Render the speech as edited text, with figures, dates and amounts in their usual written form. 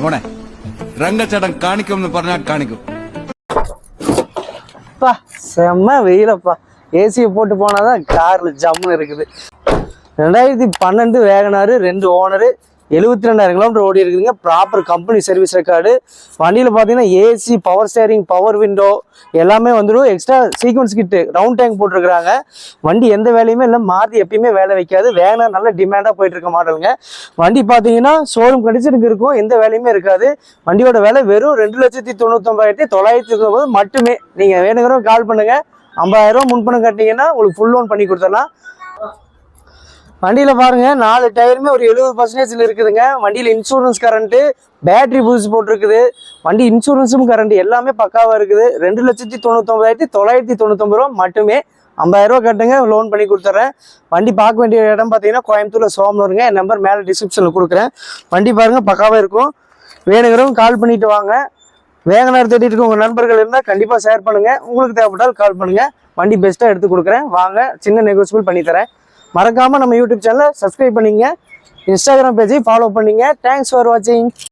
போனே ரங்கச்சடம் காணிக்கும்னு പറഞ്ഞാ காணிக்கும். செம்ம வெயிலப்பா. ஏசியை போட்டு போனாதான் கார்ல ஜம்முன்னு இருக்குது. 2012 வேகனாரு, 2 ஓனரு, 72,000 கிலோமீட்டர் ஓடி இருக்குதுங்க. Proper company service record. வண்டியில் பார்த்தீங்கன்னா AC, power steering, power window எல்லாமே வந்துடும். எக்ஸ்ட்ரா சீக்வன்ஸ் கிட்டு, ரவுண்ட் டேங்க் போட்டிருக்கிறாங்க. வண்டி எந்த வேலையுமே இல்லை, மாற்றி எப்பயுமே வேலை வைக்காது. வேகனார் நல்ல டிமாண்டாக போயிட்டு இருக்க மாடலுங்க. வண்டி பார்த்தீங்கன்னா ஷோரூம் கண்டிஷனுக்கு இருக்கும், எந்த வேலையுமே இருக்காது. வண்டியோட விலை வெறும் 2,99,990 மட்டுமே. நீங்கள் வேணுங்கிறவங்க கால் பண்ணுங்கள். 50,000 ரூபா முன்பணம் கட்டிங்கன்னா உங்களுக்கு ஃபுல் லோன் பண்ணி கொடுத்துடலாம். வண்டியில் பாருங்க 4 டயருமே ஒரு 70% இருக்குதுங்க. வண்டியில் இன்சூரன்ஸ் கரண்ட்டு, பேட்டரி புதுசு போட்டிருக்குது. வண்டி இன்சூரன்ஸும் கரண்ட் எல்லாமே பக்காவாக இருக்குது. 2,99,990 ரூபா மட்டுமே. 50,000 ரூபா கட்டுங்க, லோன் பண்ணி கொடுத்துட்றேன். வண்டி பார்க்க வேண்டிய இடம் பார்த்தீங்கன்னா கோயம்புத்தூரில் சோமனூருங்க. என் நம்பர் மேலே டிஸ்கிரிப்ஷனில் கொடுக்குறேன். வண்டி பாருங்கள் பக்காவாக இருக்கும். வேணுங்கிறவங்க கால் பண்ணிட்டு வாங்க. வேகனார் தேடிட்டு இருக்க உங்கள் நண்பர்கள் இருந்தால் கண்டிப்பாக ஷேர் பண்ணுங்கள். உங்களுக்கு தேவைப்பட்டால் கால் பண்ணுங்கள். வண்டி பெஸ்ட்டாக எடுத்து கொடுக்குறேன். வாங்க, சின்ன நெகோசியபிள் பண்ணித்தரேன். மறக்காமல் நம்ம யூடியூப் சேனலை சப்ஸ்கிரைப் பண்ணிங்க. இன்ஸ்டாகிராம் பேஜை ஃபாலோ பண்ணிங்க. தேங்க்ஸ் ஃபார் வாட்சிங்.